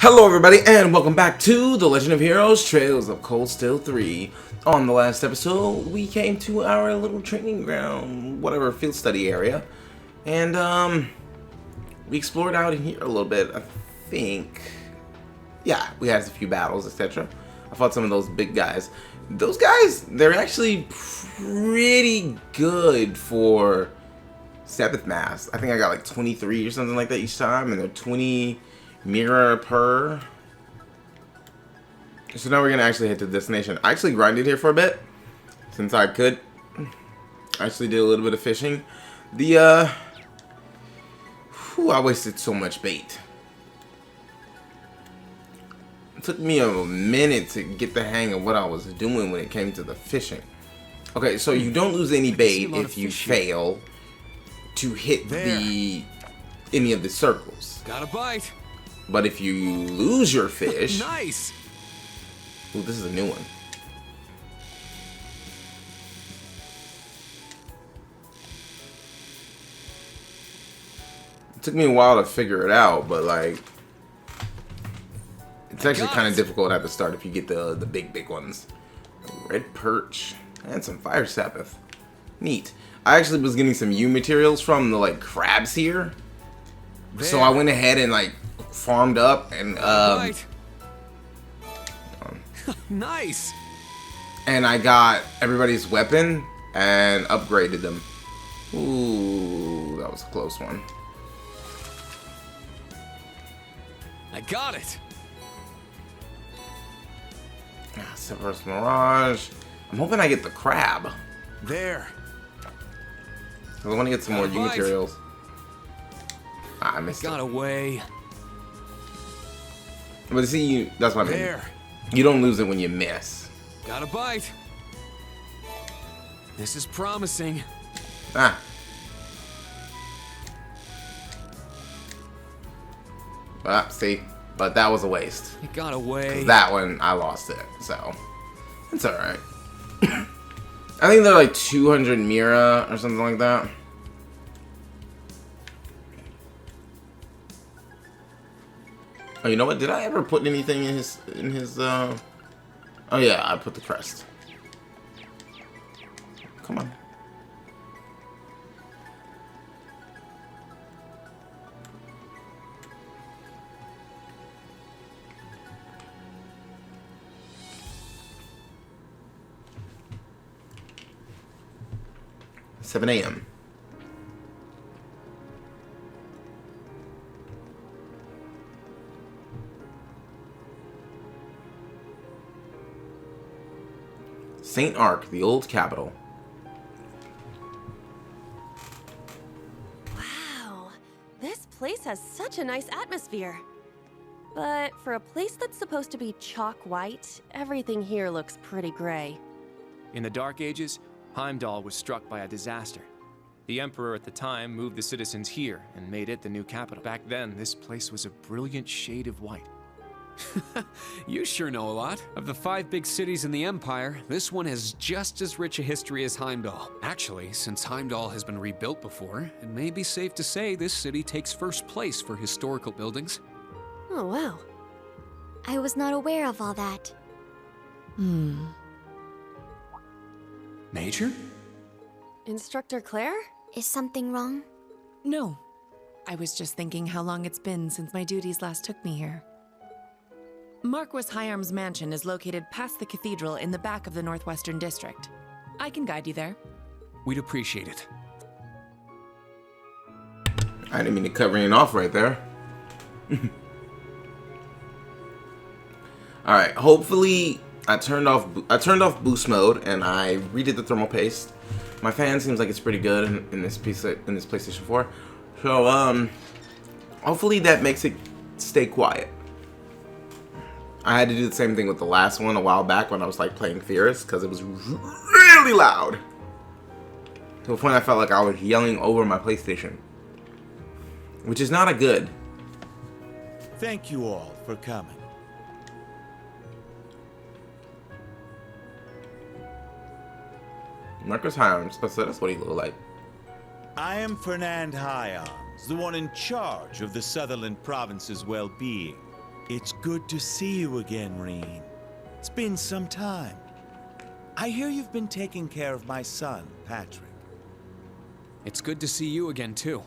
Hello everybody and welcome back to The Legend of Heroes Trails of Cold Steel 3. On the last episode, we came to our little training ground, whatever, field study area. And, we explored out in here a little bit, I think. Yeah, we had a few battles, etc. I fought some of those big guys. Those guys, they're actually pretty good for Sabbath Mass. I think I got like 23 or something like that each time, and they're 20 mirror per. So now we're gonna actually head to the destination. I actually grinded here for a bit since I could. I actually did a little bit of fishing. I wasted so much bait. It took me a minute to get the hang of what I was doing when it came to the fishing. Okay, so you don't lose any bait if you fail to hit any of the circles. Got a bite. But if you lose your fish... Nice! Ooh, this is a new one. It took me a while to figure it out, but like... It's actually kind of difficult at the start if you get the big ones. Red perch. And some fire sabbath. Neat. I actually was getting some U materials from the like crabs here. So I went ahead and like farmed up and nice. And I got everybody's weapon and upgraded them. Ooh, that was a close one. I got it. Severus Mirage. I'm hoping I get the crab. There. I want to get some more U materials. I missed it. Got away. But see, that's what I mean. You don't lose it when you miss. Got a bite. This is promising. Ah. See, but that was a waste. It got away. That one, I lost it, so it's alright. I think they're like 200 Mira or something like that. Oh, you know what? Did I ever put anything in his oh yeah, I put the crest. Come on. $7 a.m. Saint-Arkh, the old capital. Wow, this place has such a nice atmosphere. But for a place that's supposed to be chalk white, everything here looks pretty gray. In the Dark Ages, Heimdall was struck by a disaster. The Emperor at the time moved the citizens here and made it the new capital. Back then, this place was a brilliant shade of white. You sure know a lot. Of the 5 big cities in the Empire, this one has just as rich a history as Heimdall. Actually, since Heimdall has been rebuilt before, it may be safe to say this city takes first place for historical buildings. Oh, wow. I was not aware of all that. Major? Instructor Claire? Is something wrong? No. I was just thinking how long it's been since my duties last took me here. Marquis Hyarm's mansion is located past the cathedral in the back of the Northwestern District. I can guide you there. We'd appreciate it. I didn't mean to cut Rain off right there. Alright, hopefully I turned off boost mode and I redid the thermal paste. My fan seems like it's pretty good in this PlayStation 4. So hopefully that makes it stay quiet. I had to do the same thing with the last one a while back when I was like playing Fierce because it was really loud. To the point I felt like I was yelling over my PlayStation. Which is not a good. Thank you all for coming. Marcus Hyams, that's what he looked like. I am Fernand Hyams, the one in charge of the Sutherland province's well-being. It's good to see you again, Reen. It's been some time. I hear you've been taking care of my son, Patrick. It's good to see you again, too.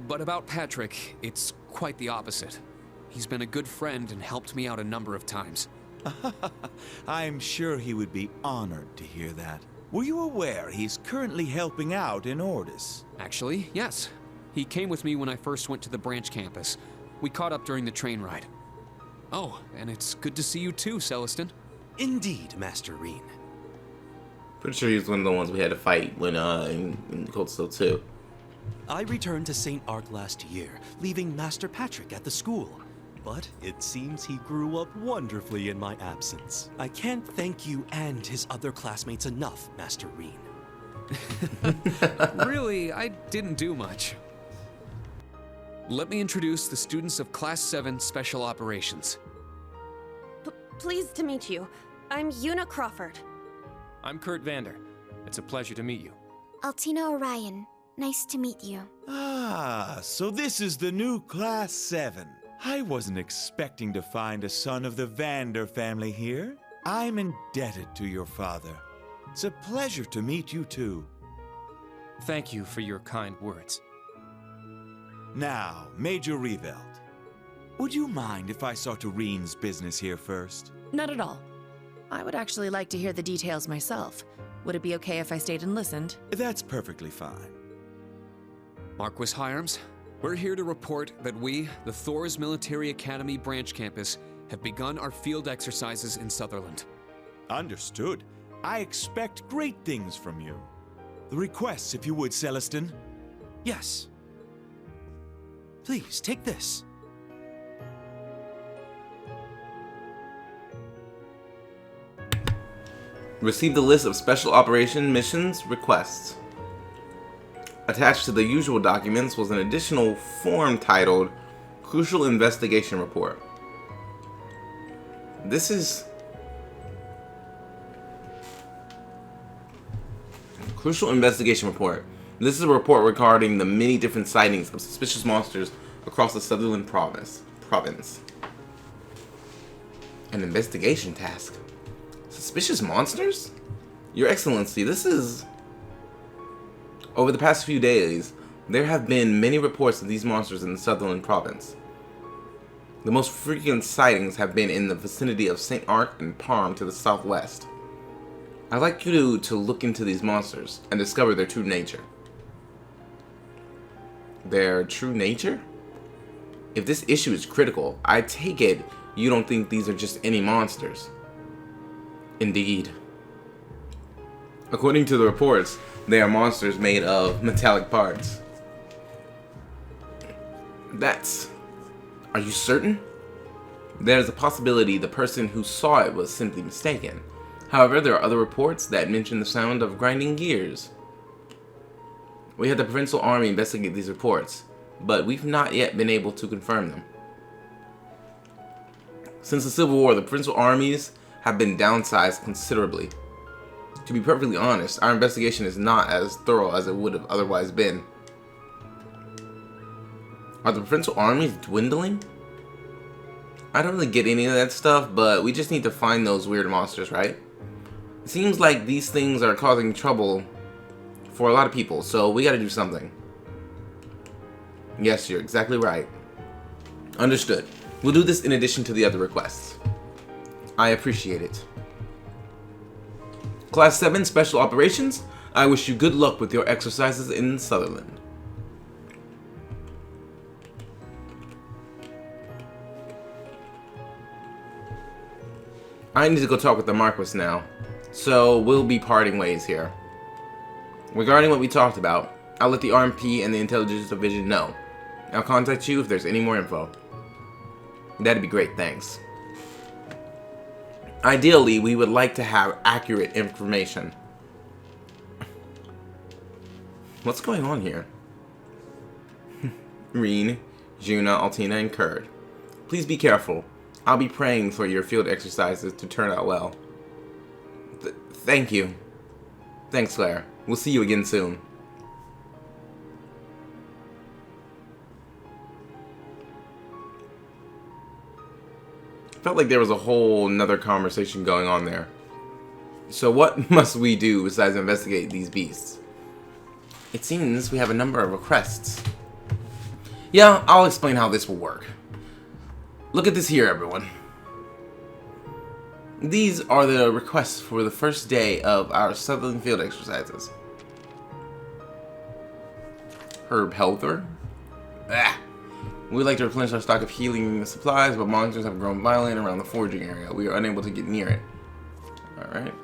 But about Patrick, it's quite the opposite. He's been a good friend and helped me out a number of times. I'm sure he would be honored to hear that. Were you aware he's currently helping out in Ordis? Actually, yes. He came with me when I first went to the branch campus. We caught up during the train ride. Oh, and it's good to see you too, Celestin. Indeed, Master Reen. Pretty sure he's one of the ones we had to fight when in Cold Steel 2. I returned to Saint-Arkh last year, leaving Master Patrick at the school. But it seems he grew up wonderfully in my absence. I can't thank you and his other classmates enough, Master Reen. Really, I didn't do much. Let me introduce the students of Class 7 Special Operations. Pleased to meet you. I'm Una Crawford. I'm Kurt Vander. It's a pleasure to meet you. Altina Orion. Nice to meet you. Ah, so this is the new Class 7. I wasn't expecting to find a son of the Vander family here. I'm indebted to your father. It's a pleasure to meet you too. Thank you for your kind words. Now, Major Reveld, would you mind if I saw to Reen's business here first? Not at all. I would actually like to hear the details myself. Would it be okay if I stayed and listened? That's perfectly fine. Marquis Hyams, we're here to report that we, the Thor's Military Academy branch campus, have begun our field exercises in Sutherland. Understood. I expect great things from you. The requests, if you would, Celestin. Yes. Please, take this. Receive the list of special operation missions requests. Attached to the usual documents was an additional form titled Crucial Investigation Report. This is Crucial Investigation Report. This is a report regarding the many different sightings of suspicious monsters across the Sutherland province. An investigation task. Suspicious monsters? Your Excellency, this is... Over the past few days, there have been many reports of these monsters in the Sutherland province. The most frequent sightings have been in the vicinity of Saint-Arkh and Parm to the southwest. I'd like you to look into these monsters and discover their true nature. Their true nature? If this issue is critical, I take it you don't think these are just any monsters. Indeed. According to the reports, they are monsters made of metallic parts. Are you certain? There's a possibility the person who saw it was simply mistaken. However, there are other reports that mention the sound of grinding gears. We had the Provincial Army investigate these reports, but we've not yet been able to confirm them. Since the Civil War, the Provincial Armies have been downsized considerably. To be perfectly honest, our investigation is not as thorough as it would have otherwise been. Are the Provincial Armies dwindling? I don't really get any of that stuff, but we just need to find those weird monsters, right? It seems like these things are causing trouble for a lot of people, so we gotta do something. Yes, you're exactly right. Understood. We'll do this in addition to the other requests. I appreciate it. Class 7 Special Operations, I wish you good luck with your exercises in Sutherland. I need to go talk with the Marquis now, so we'll be parting ways here. Regarding what we talked about, I'll let the RMP and the Intelligence Division know. I'll contact you if there's any more info. That'd be great, thanks. Ideally, we would like to have accurate information. What's going on here? Reen, Juna, Altina, and Kurt. Please be careful. I'll be praying for your field exercises to turn out well. Thank you. Thanks, Claire. We'll see you again soon. Felt like there was a whole another conversation going on there. So what must we do besides investigate these beasts? It seems we have a number of requests. Yeah, I'll explain how this will work. Look at this here, everyone. These are the requests for the first day of our southern field exercises. Herb Helper. Ah. We'd like to replenish our stock of healing supplies, but monsters have grown violent around the foraging area. We are unable to get near it. Alright.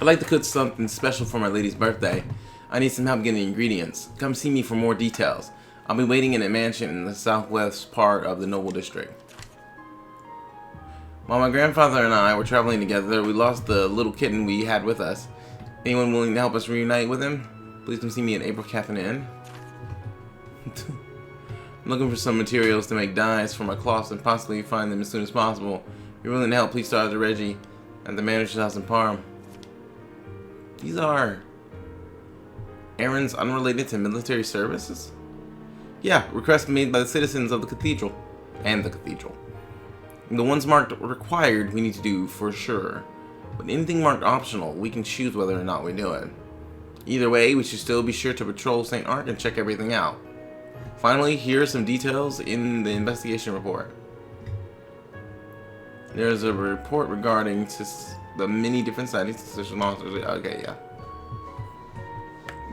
I'd like to cook something special for my lady's birthday. I need some help getting the ingredients. Come see me for more details. I'll be waiting in a mansion in the southwest part of the Noble District. While my grandfather and I were traveling together, we lost the little kitten we had with us. Anyone willing to help us reunite with him? Please come see me at April Cafe Inn. I'm looking for some materials to make dyes for my cloths and possibly find them as soon as possible. If you're willing to help, please start to Reggie at the manager's house in Parham. These are errands unrelated to military services? Yeah, requests made by the citizens of the cathedral. And the cathedral. The ones marked required we need to do for sure. But anything marked optional, we can choose whether or not we do it. Either way, we should still be sure to patrol Saint-Arkh and check everything out. Finally, here are some details in the investigation report. There's a report regarding the many different sightings of suspicious monsters. Okay, yeah.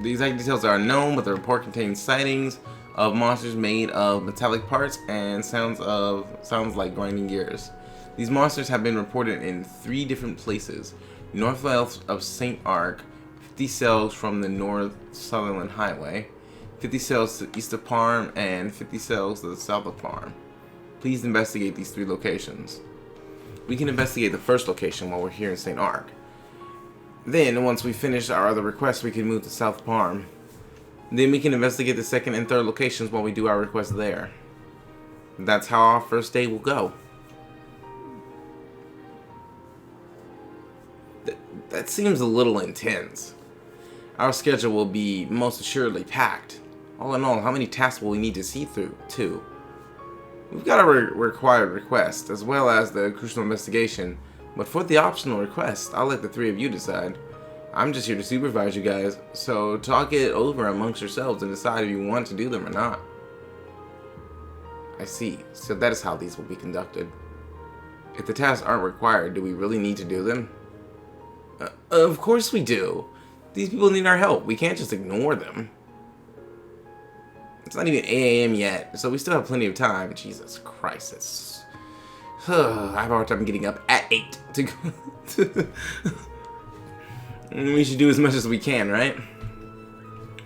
The exact details are unknown, but the report contains sightings of monsters made of metallic parts and sounds like grinding gears. These monsters have been reported in 3 different places. Northwest of Saint-Arkh, 50 cells from the North Sutherland Highway, 50 cells to the east of Parham, and 50 cells to the south of Parham. Please investigate these 3 locations. We can investigate the first location while we're here in Saint-Arkh. Then, once we finish our other requests, we can move to South Parham. Then we can investigate the second and third locations while we do our requests there. That's how our first day will go. That seems a little intense. Our schedule will be most assuredly packed. All in all, how many tasks will we need to see through, too? We've got a required request, as well as the crucial investigation, but for the optional request, I'll let the 3 of you decide. I'm just here to supervise you guys, so talk it over amongst yourselves and decide if you want to do them or not. I see, so that is how these will be conducted. If the tasks aren't required, do we really need to do them? Of course we do. These people need our help. We can't just ignore them. It's not even 8 AM yet, so we still have plenty of time. Jesus Christ, it's... I have a hard time getting up at 8 to go. We should do as much as we can, right?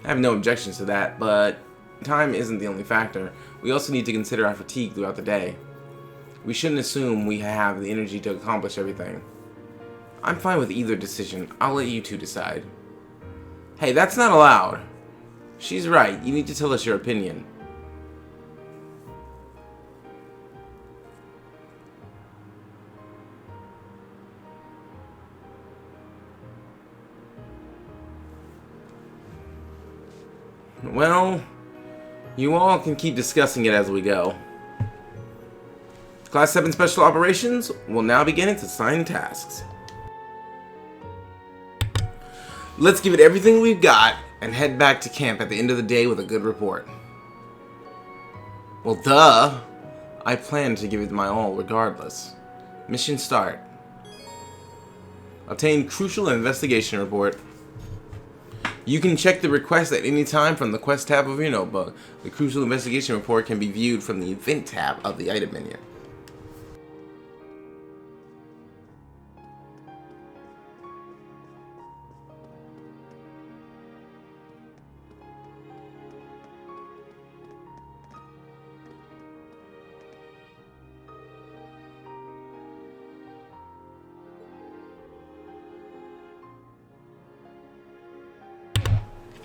I have no objections to that, but time isn't the only factor. We also need to consider our fatigue throughout the day. We shouldn't assume we have the energy to accomplish everything. I'm fine with either decision. I'll let you 2 decide. Hey, that's not allowed. She's right. You need to tell us your opinion. Well, you all can keep discussing it as we go. Class 7 Special Operations will now begin its assigned tasks. Let's give it everything we've got and head back to camp at the end of the day with a good report. Well, duh. I plan to give it my all regardless. Mission start. Obtain crucial investigation report. You can check the request at any time from the quest tab of your notebook. The crucial investigation report can be viewed from the event tab of the item menu.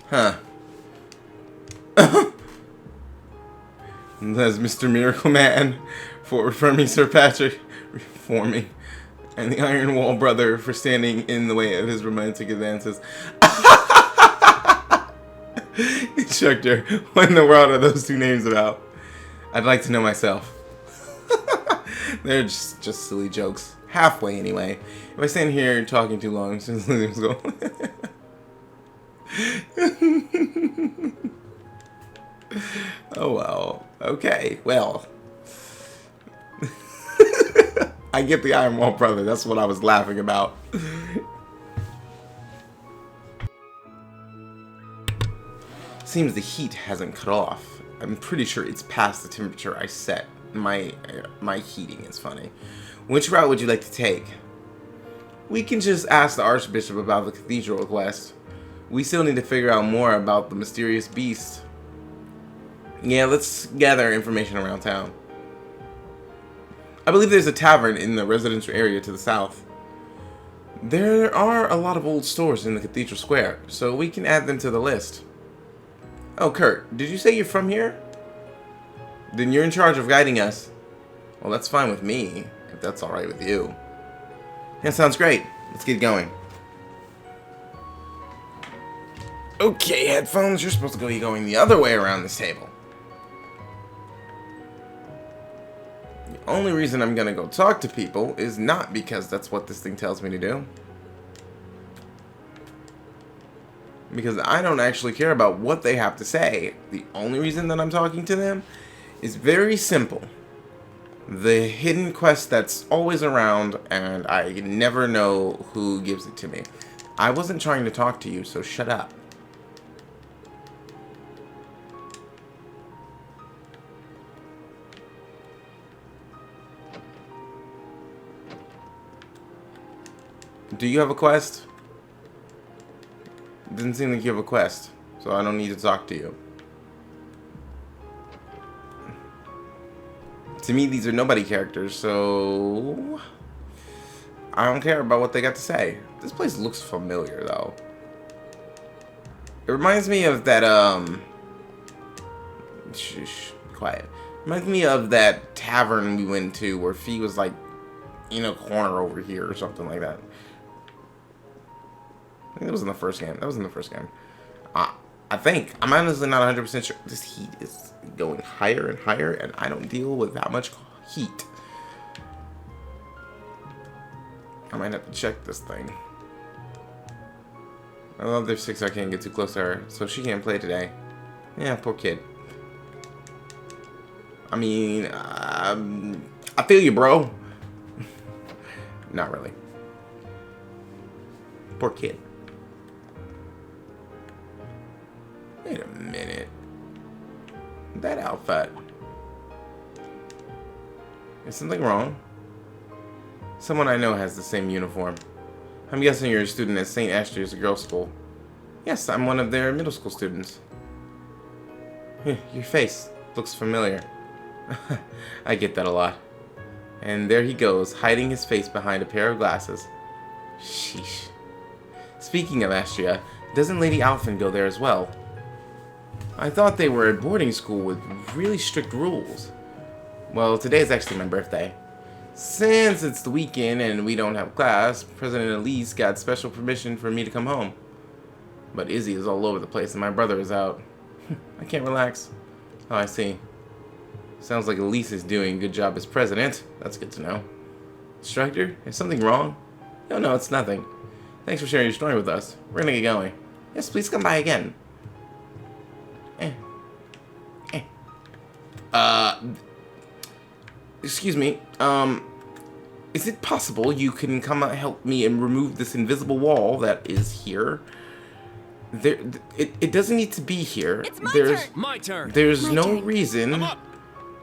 Huh. That's Mr. Miracle Man for affirming Sir Patrick, reforming, and the Iron Wall Brother for standing in the way of his romantic advances. Instructor, what in the world are those 2 names about? I'd like to know myself. They're just silly jokes. Halfway, anyway. If I stand here talking too long, I'm just going to go. Oh, well. Okay, well. I get the Iron Wall brother. That's what I was laughing about. Seems the heat hasn't cut off. I'm pretty sure it's past the temperature I set. My heating is funny. Which route would you like to take? We can just ask the Archbishop about the cathedral request. We still need to figure out more about the mysterious beast. Yeah, let's gather information around town. I believe there's a tavern in the residential area to the south. There are a lot of old stores in the cathedral square, so we can add them to the list. Oh, Kurt, did you say you're from here? Then you're in charge of guiding us. Well, that's fine with me, if that's alright with you. Yeah, sounds great. Let's get going. Okay, headphones, you're supposed to be going the other way around this table. The only reason I'm gonna go talk to people is not because that's what this thing tells me to do. Because I don't actually care about what they have to say. The only reason that I'm talking to them is very simple. The hidden quest that's always around and I never know who gives it to me. I wasn't trying to talk to you, so shut up. Do you have a quest? Doesn't seem like you have a quest, so I don't need to talk to you. To me, these are nobody characters, so I don't care about what they got to say. This place looks familiar, though. It reminds me of that, Shh, quiet. Reminds me of that tavern we went to where Fee was, like, in a corner over here or something like that. I think that was in the first game. That was in the first game. I think. I'm honestly not 100% sure. This heat is going higher and higher, and I don't deal with that much heat. I might have to check this thing. I love their 6 I can't get too close to her, so she can't play today. Yeah, poor kid. I mean, I feel you, bro. Not really. Poor kid. Wait a minute. That outfit. Is something wrong? Someone I know has the same uniform. I'm guessing you're a student at St. Ashton's girls' school. Yes, I'm one of their middle school students. Your face looks familiar. I get that a lot. And there he goes, hiding his face behind a pair of glasses. Sheesh. Speaking of Astria, doesn't Lady Alphen go there as well? I thought they were a boarding school with really strict rules. Well, today is actually my birthday. Since it's the weekend and we don't have class, President Elise got special permission for me to come home. But Izzy is all over the place and my brother is out. I can't relax. Oh, I see. Sounds like Elise is doing a good job as president. That's good to know. Instructor, is something wrong? No, it's nothing. Thanks for sharing your story with us. We're gonna get going. Yes, please come by again. Excuse me, is it possible you can come help me and remove this invisible wall that is here? It doesn't need to be here. It's my turn. My turn. There's My no turn. reason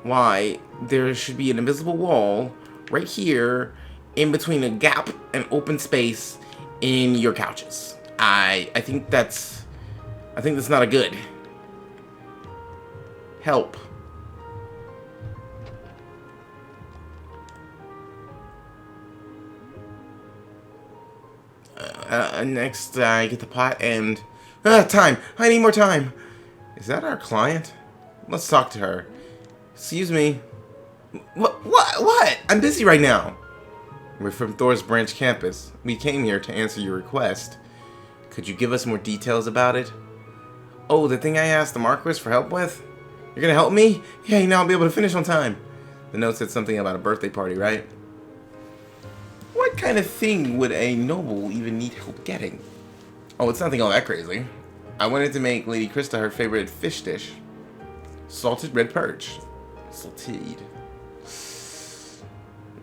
why there should be an invisible wall right here in between a gap and open space in your couches. I think that's not a good. Help. Next, I get the pot and... time! I need more time! Is that our client? Let's talk to her. Excuse me. What? I'm busy right now. We're from Thor's Branch campus. We came here to answer your request. Could you give us more details about it? Oh, the thing I asked the Marquis for help with? You're gonna help me? Yeah, now I'll be able to finish on time. The note said something about a birthday party, right? What kind of thing would a noble even need help getting? Oh, it's nothing all that crazy. I wanted to make Lady Krista her favorite fish dish. Salted red perch. Salted.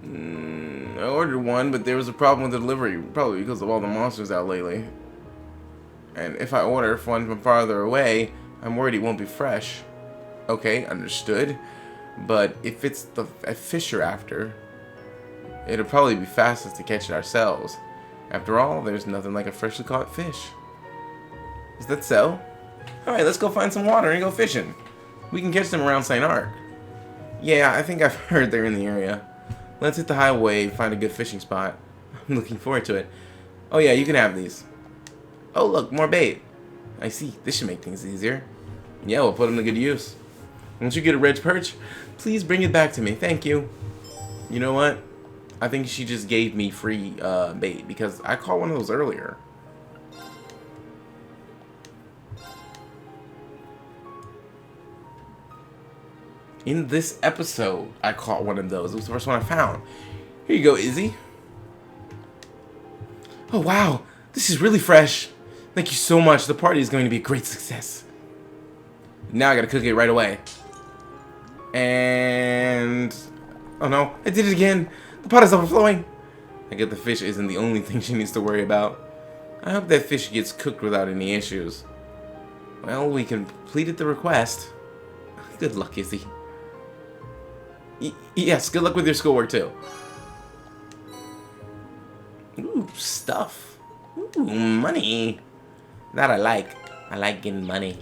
I ordered one, but there was a problem with the delivery, probably because of all the monsters out lately. And if I order one from farther away, I'm worried it won't be fresh. Okay, understood. But if it's a fish you're after, it'll probably be fastest to catch it ourselves. After all, there's nothing like a freshly caught fish. Is that so? Alright, let's go find some water and go fishing. We can catch them around Saint-Arkh. Yeah, I think I've heard they're in the area. Let's hit the highway and find a good fishing spot. I'm looking forward to it. Oh yeah, you can have these. Oh look, more bait. I see, this should make things easier. Yeah, we'll put them to good use. Once you get a red perch, please bring it back to me. Thank you. You know what? I think she just gave me free bait because I caught one of those earlier. In this episode, I caught one of those. It was the first one I found. Here you go, Izzy. Oh, wow. This is really fresh. Thank you so much. The party is going to be a great success. Now I gotta cook it right away. And... oh no, I did it again. The pot is overflowing. I guess the fish isn't the only thing she needs to worry about. I hope that fish gets cooked without any issues. Well, we completed the request. Good luck, Izzy. Yes, good luck with your schoolwork too. Ooh, stuff. Ooh, money. That I like. I like getting money.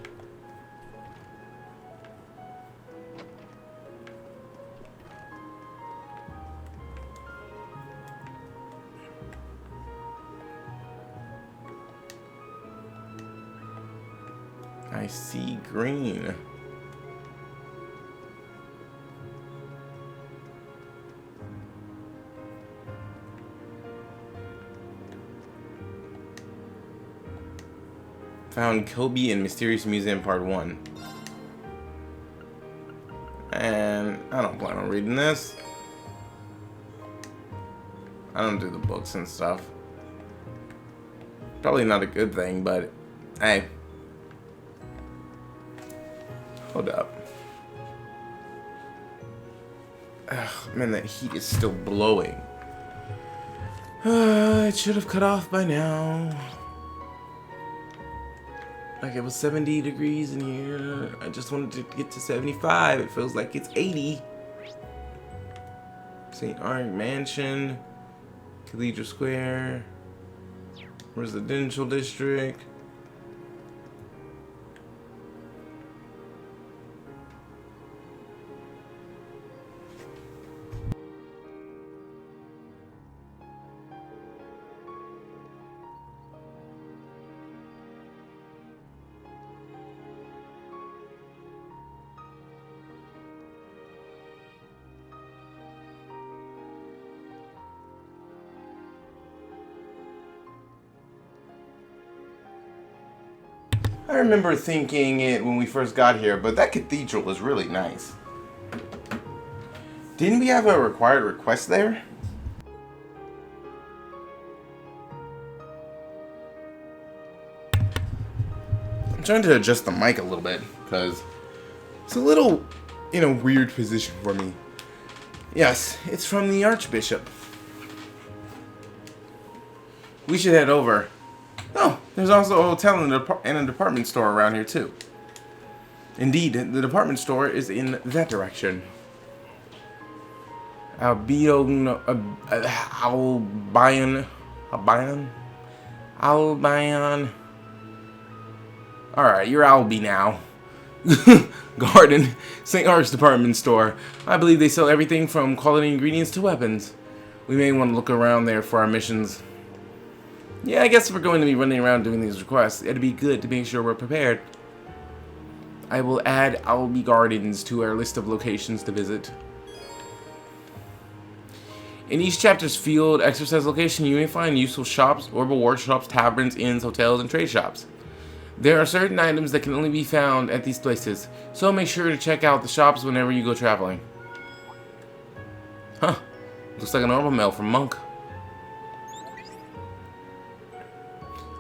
I see green. Found Kobe in Mysterious Museum Part 1. And I don't plan on reading this. I don't do the books and stuff. Probably not a good thing, but hey. Hold up. Ugh, man, that heat is still blowing. It should have cut off by now. Like it was 70 degrees in here. I just wanted to get to 75. It feels like it's 80. Saint-Arkh Mansion. Cathedral Square. Residential District. I remember thinking it when we first got here, but that cathedral was really nice. Didn't we have a required request there? I'm trying to adjust the mic a little bit, because it's a little in a weird position for me. Yes, it's from the Archbishop. We should head over. Oh, there's also a hotel and a department store around here too. Indeed, the department store is in that direction. Albion. Alright, you're Albi now. Garden. Saint-Ark's department store. I believe they sell everything from quality ingredients to weapons. We may want to look around there for our missions. Yeah, I guess if we're going to be running around doing these requests, it'd be good to make sure we're prepared. I will add Albi Gardens to our list of locations to visit. In each chapter's field exercise location, you may find useful shops, orbital workshops, taverns, inns, hotels, and trade shops. There are certain items that can only be found at these places, so make sure to check out the shops whenever you go traveling. Huh. Looks like a normal mail from Monk.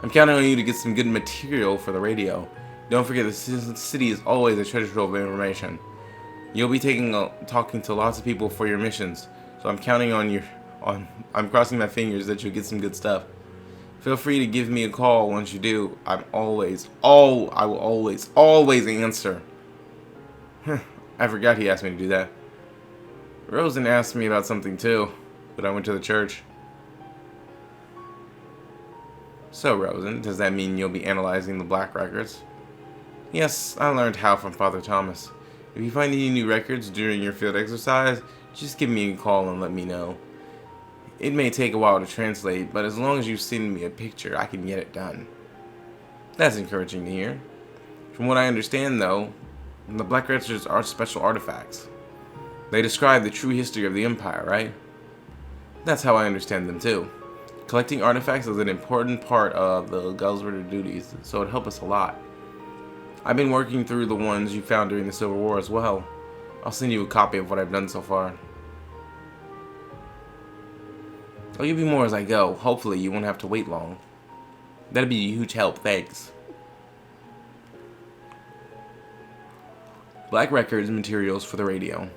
I'm counting on you to get some good material for the radio. Don't forget, the city is always a treasure trove of information. You'll be talking to lots of people for your missions, so I'm counting on I'm crossing my fingers that you'll get some good stuff. Feel free to give me a call once you do. I will always answer. I forgot he asked me to do that. Rosen asked me about something too, but I went to the church. So, Rosen, does that mean you'll be analyzing the black records? Yes, I learned how from Father Thomas. If you find any new records during your field exercise, just give me a call and let me know. It may take a while to translate, but as long as you send me a picture, I can get it done. That's encouraging to hear. From what I understand, though, the black records are special artifacts. They describe the true history of the Empire, right? That's how I understand them, too. Collecting artifacts is an important part of the Gulsritter duties, so it'd help us a lot. I've been working through the ones you found during the Civil War as well. I'll send you a copy of what I've done so far. I'll give you more as I go. Hopefully you won't have to wait long. That'd be a huge help, thanks. Black records and materials for the radio.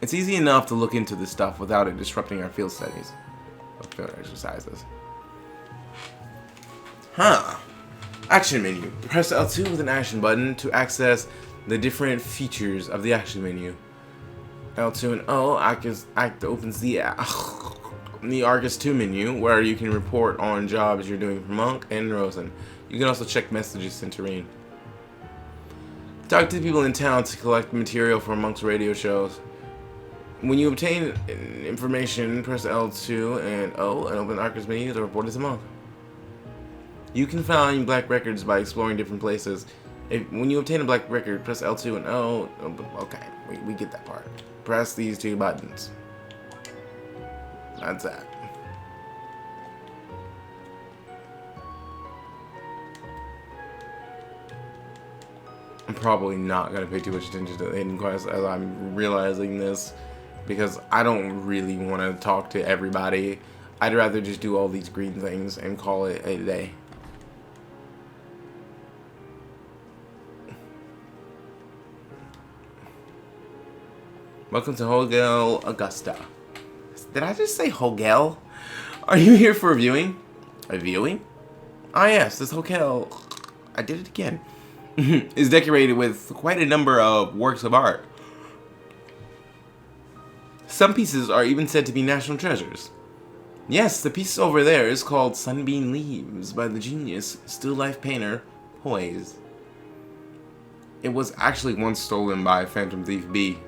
It's easy enough to look into this stuff without it disrupting our field studies. Field exercises. Huh. Action menu. Press L2 with an action button to access the different features of the action menu. L2 and O opens the Arcus 2 menu, where you can report on jobs you're doing for Monk and Rosen. You can also check messages sent to Reen. Talk to the people in town to collect material for Monk's radio shows. When you obtain information, press L2 and O and open the Arcus menu to report it to Monk. You can find black records by exploring different places. When you obtain a black record, press L2 and O. Okay, we get that part. Press these two buttons. That's that. I'm probably not going to pay too much attention to the hidden quest as I'm realizing this, because I don't really want to talk to everybody. I'd rather just do all these green things and call it a day. Welcome to Hogel Augusta. Did I just say Hogel? Are you here for a viewing? A viewing? Ah yes, this hotel, I did it again, is decorated with quite a number of works of art. Some pieces are even said to be national treasures. Yes, the piece over there is called Sunbeam Leaves by the genius still life painter Poise. It was actually once stolen by Phantom Thief B.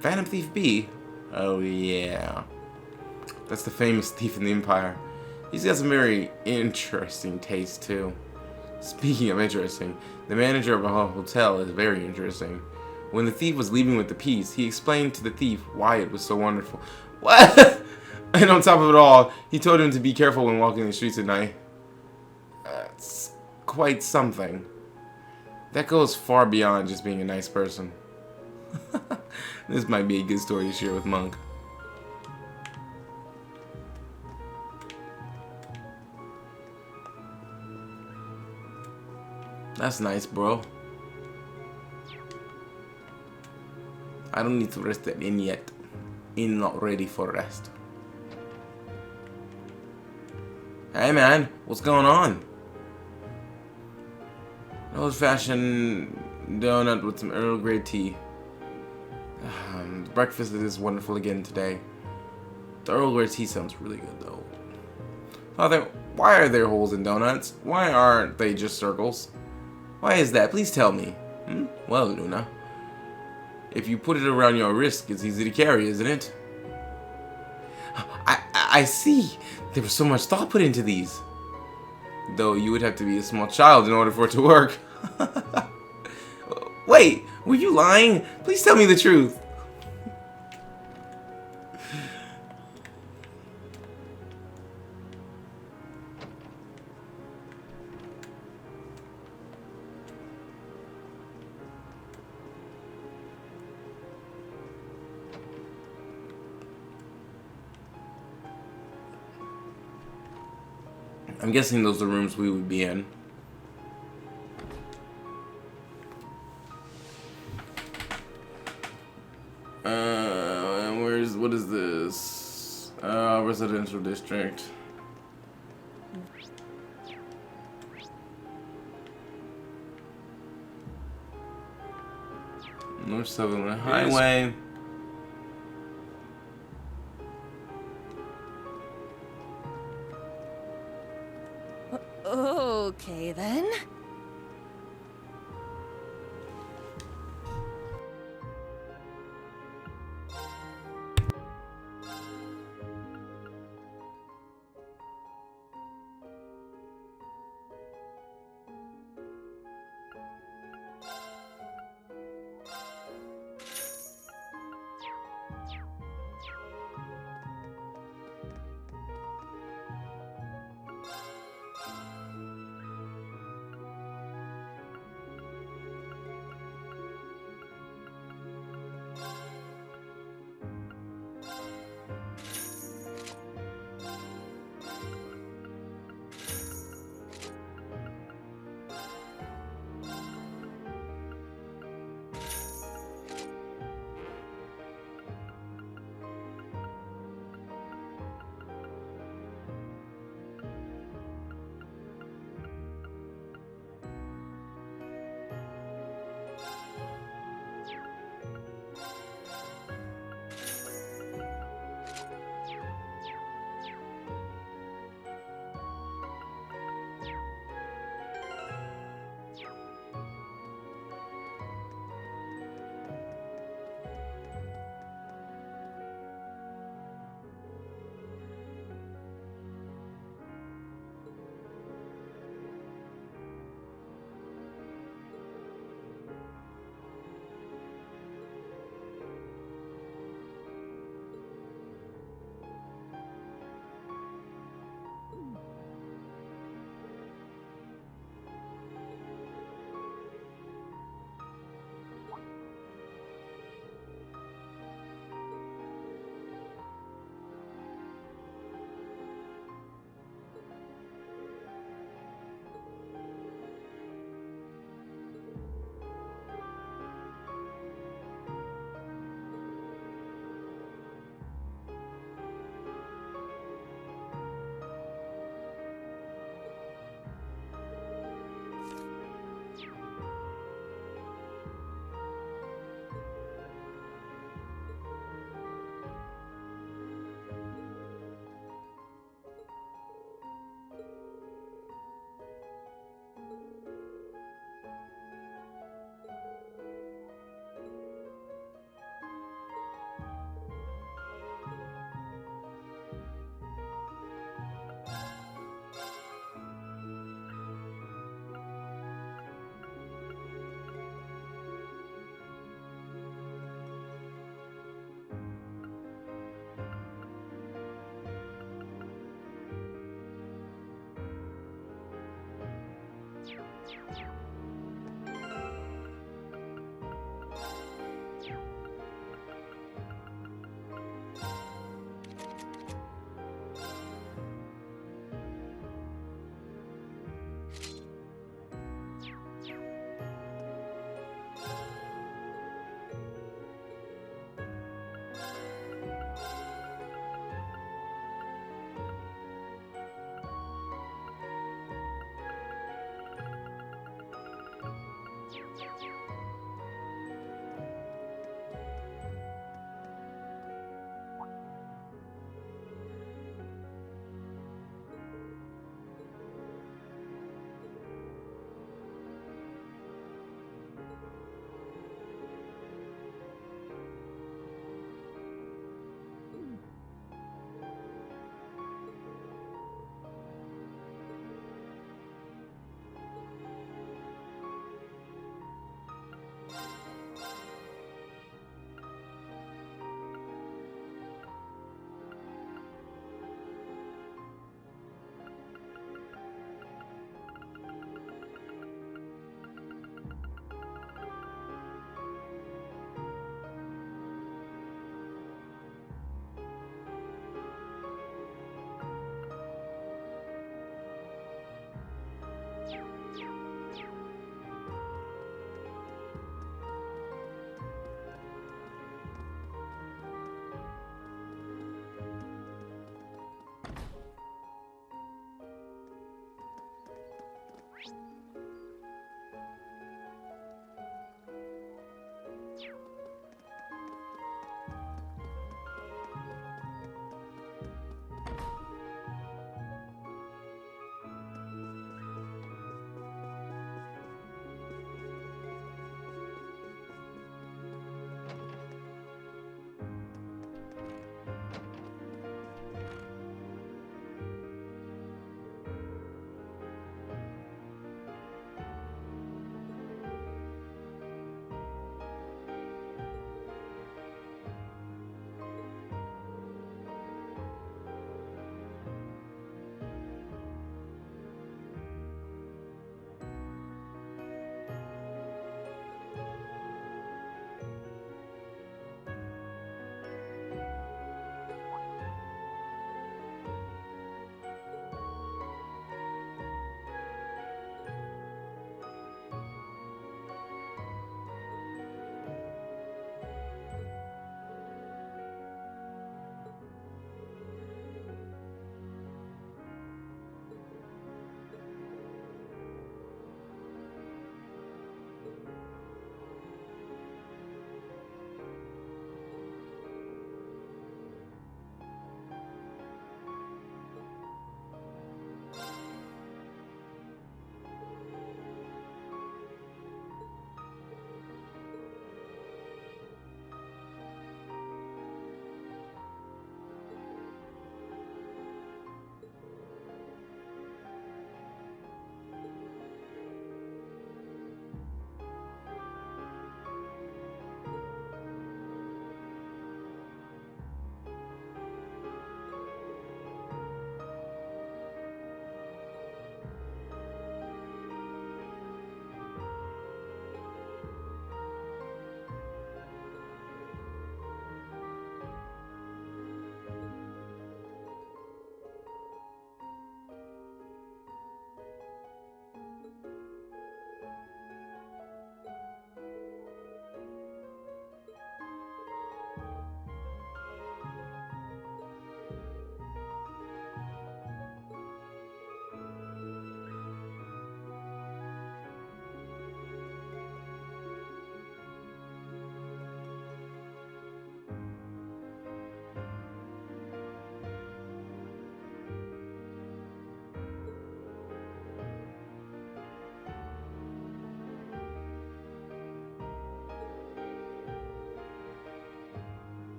Phantom Thief B? Oh yeah. That's the famous thief in the Empire. He's got some very interesting taste too. Speaking of interesting, the manager of a hotel is very interesting. When the thief was leaving with the piece, he explained to the thief why it was so wonderful. What? And on top of it all, he told him to be careful when walking the streets at night. That's quite something. That goes far beyond just being a nice person. This might be a good story to share with Monk. That's nice, bro. I don't need to rest that in yet. In not ready for rest. Hey man, what's going on? Old-fashioned donut with some Earl Grey tea. Breakfast is wonderful again today. The Earl Grey tea sounds really good though. Father, why are there holes in donuts? Why aren't they just circles? Why is that? Please tell me. Well, Luna. If you put it around your wrist, it's easy to carry, isn't it? I see. There was so much thought put into these. Though you would have to be a small child in order for it to work. Wait, were you lying? Please tell me the truth. I'm guessing those are the rooms we would be in. What is this? Residential district. North Sutherland Highway. Okay, then.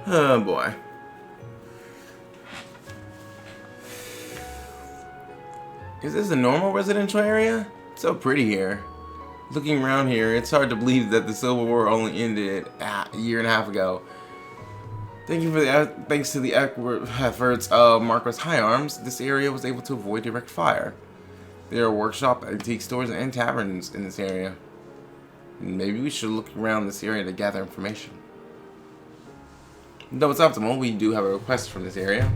Oh boy. Is this a normal residential area? It's so pretty here. Looking around here, it's hard to believe that the Civil War only ended a year and a half ago. Thanks to the efforts of Marquis High Arms, this area was able to avoid direct fire. There are workshop, antique stores, and taverns in this area. Maybe we should look around this area to gather information. Though it's optimal, we do have a request from this area.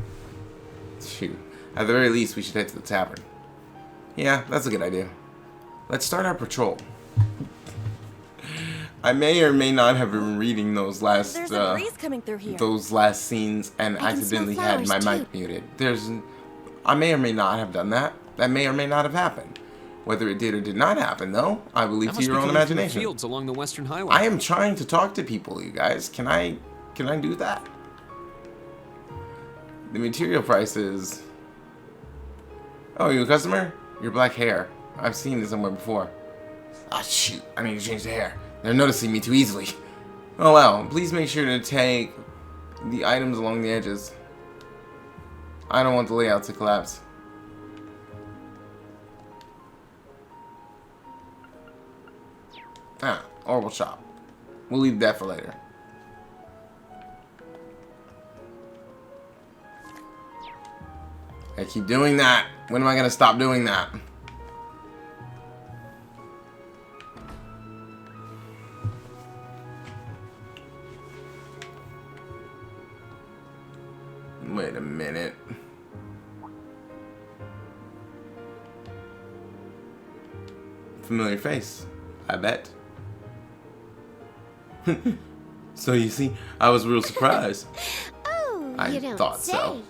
Shoot. At the very least, we should head to the tavern. Yeah, that's a good idea. Let's start our patrol. I may or may not have been reading those last There's a breeze coming through here. those last scenes and I can smell accidentally had my flowers, mic muted. I may or may not have done that. That may or may not have happened. Whether it did or did not happen, though, I will leave That to must your be own coming from the imagination. fields along the Western Highway. I am trying to talk to people, you guys. Can I do that? The material prices. Oh, you a customer? Your black hair. I've seen it somewhere before. Ah, shoot. I need to change the hair. They're noticing me too easily. Oh, well. Please make sure to take the items along the edges. I don't want the layout to collapse. Ah, Orbital shop. We'll leave that for later. I keep doing that. When am I gonna stop doing that? Wait a minute. Familiar face, I bet. So you see, I was real surprised. Oh, I you don't thought say. so.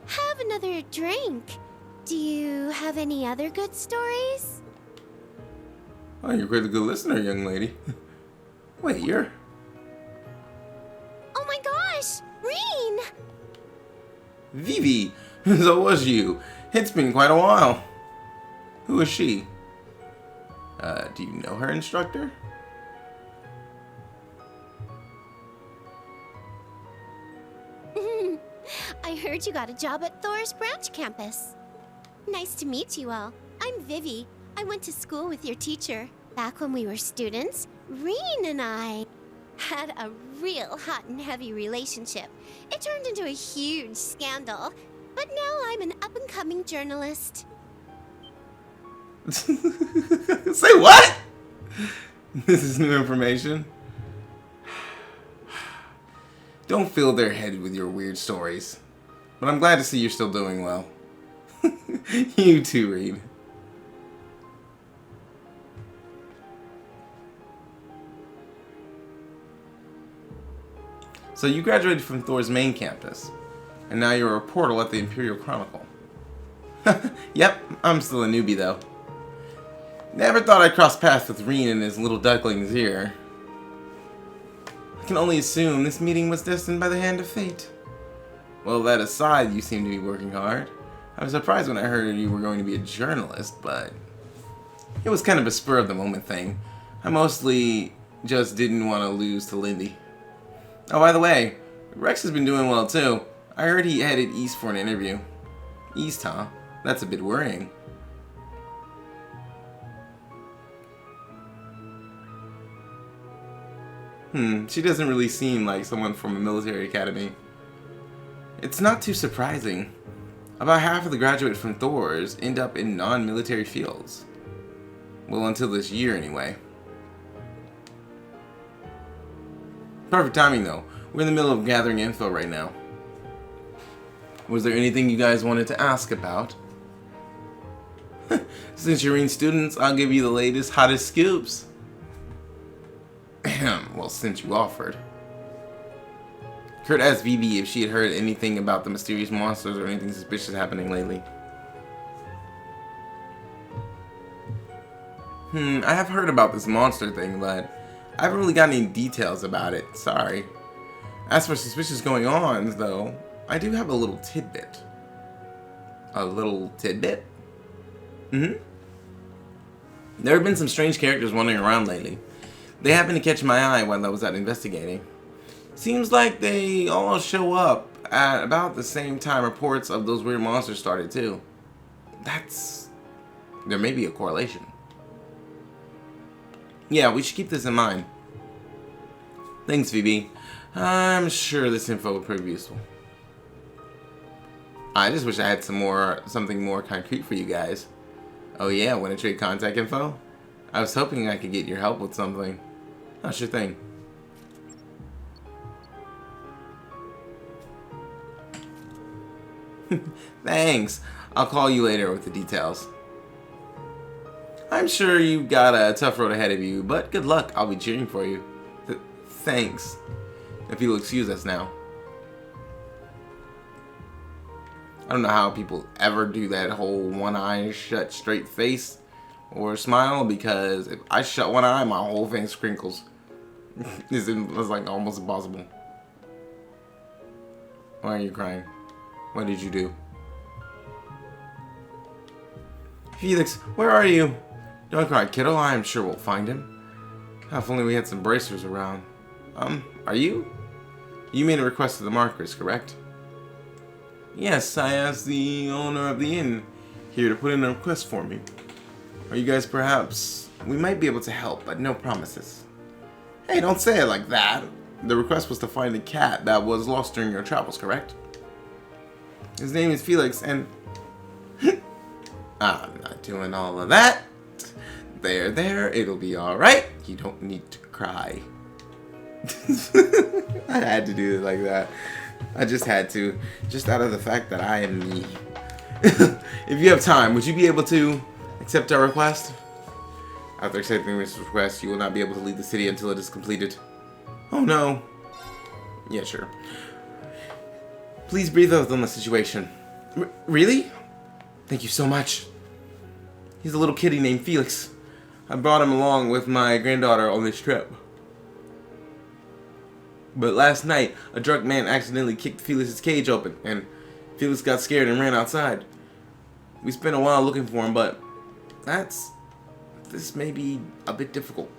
Have another drink. Do you have any other good stories? Oh, you're quite a good listener, young lady. Wait, you're... Oh my gosh! Reen! Vivi! So was you. It's been quite a while. Who is she? Do you know her instructor? I heard you got a job at Thor's branch campus. Nice to meet you all. I'm Vivi. I went to school with your teacher. Back when we were students, Reen and I had a real hot and heavy relationship. It turned into a huge scandal, but now I'm an up-and-coming journalist. Say what? This is new information. Don't fill their head with your weird stories. But I'm glad to see you're still doing well. You too, Reed. So you graduated from Thor's main campus, and now you're a portal at the Imperial Chronicle. Yep, I'm still a newbie though. Never thought I'd cross paths with Reen and his little ducklings here. I can only assume this meeting was destined by the hand of fate. Well, that aside, you seem to be working hard. I was surprised when I heard you were going to be a journalist, but it was kind of a spur-of-the-moment thing. I mostly just didn't want to lose to Lindy. Oh, by the way, Rex has been doing well too. I heard he headed east for an interview. East, huh? That's a bit worrying. She doesn't really seem like someone from a military academy. It's not too surprising. About half of the graduates from Thor's end up in non-military fields. Well, until this year anyway. Perfect timing though. We're in the middle of gathering info right now. Was there anything you guys wanted to ask about? Since you're in students, I'll give you the latest, hottest scoops. Well, since you offered. Kurt asked Vivi if she had heard anything about the mysterious monsters or anything suspicious happening lately. I have heard about this monster thing, but I haven't really got any details about it. Sorry. As for suspicious going on, though, I do have a little tidbit. A little tidbit? There have been some strange characters wandering around lately. They happened to catch my eye while I was out investigating. Seems like they all show up at about the same time reports of those weird monsters started too. There may be a correlation. Yeah, we should keep this in mind. Thanks, VB. I'm sure this info will prove useful. I just wish I had something more concrete for you guys. Oh yeah, want to trade contact info? I was hoping I could get your help with something. Oh, sure thing. Thanks. I'll call you later with the details. I'm sure you've got a tough road ahead of you, but good luck. I'll be cheering for you. Thanks. If you'll excuse us now. I don't know how people ever do that whole one eye shut straight face or smile, because if I shut one eye, my whole face crinkles. It's like almost impossible. Why are you crying? What did you do? Felix, where are you? Don't cry, kiddo. I'm sure we'll find him. If only we had some bracers around. Are you? You made a request to the markers, correct? Yes, I asked the owner of the inn here to put in a request for me. Are you guys perhaps... We might be able to help, but no promises. Hey, don't say it like that. The request was to find a cat that was lost during your travels, correct? His name is Felix, and... I'm not doing all of that. There, it'll be alright. You don't need to cry. I had to do it like that. I just had to. Just out of the fact that I am me. If you have time, would you be able to accept our request? After accepting this request, you will not be able to leave the city until it is completed. Oh no. Yeah, sure. Please breathe out on the situation. Really? Thank you so much. He's a little kitty named Felix. I brought him along with my granddaughter on this trip. But last night, a drunk man accidentally kicked Felix's cage open, and Felix got scared and ran outside. We spent a while looking for him, but this may be a bit difficult.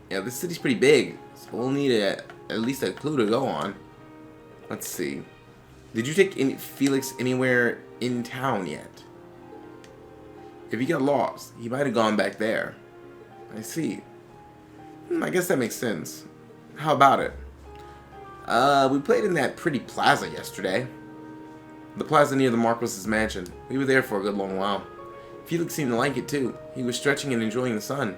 Yeah, this city's pretty big, so we'll need at least a clue to go on. Let's see. Did you take Felix anywhere in town yet? If he got lost, he might have gone back there. I see. I guess that makes sense. How about it? We played in that pretty plaza yesterday. The plaza near the Marquis's mansion. We were there for a good long while. Felix seemed to like it too. He was stretching and enjoying the sun.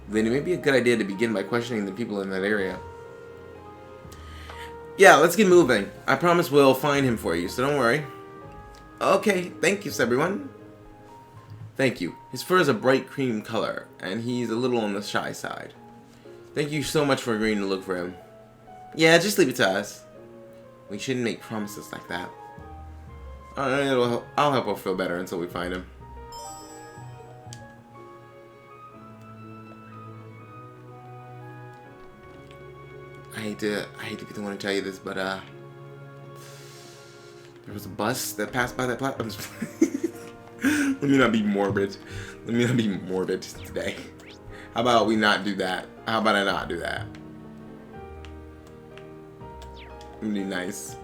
Then it may be a good idea to begin by questioning the people in that area. Yeah, let's get moving. I promise we'll find him for you, so don't worry. Okay, thank you, everyone. Thank you. His fur is a bright cream color, and he's a little on the shy side. Thank you so much for agreeing to look for him. Yeah, just leave it to us. We shouldn't make promises like that. I'll help her feel better until we find him. I hate to be the one to tell you this, but there was a bus that passed by that platform. Let me not be morbid. Let me not be morbid today. How about we not do that? How about I not do that? It'd be nice.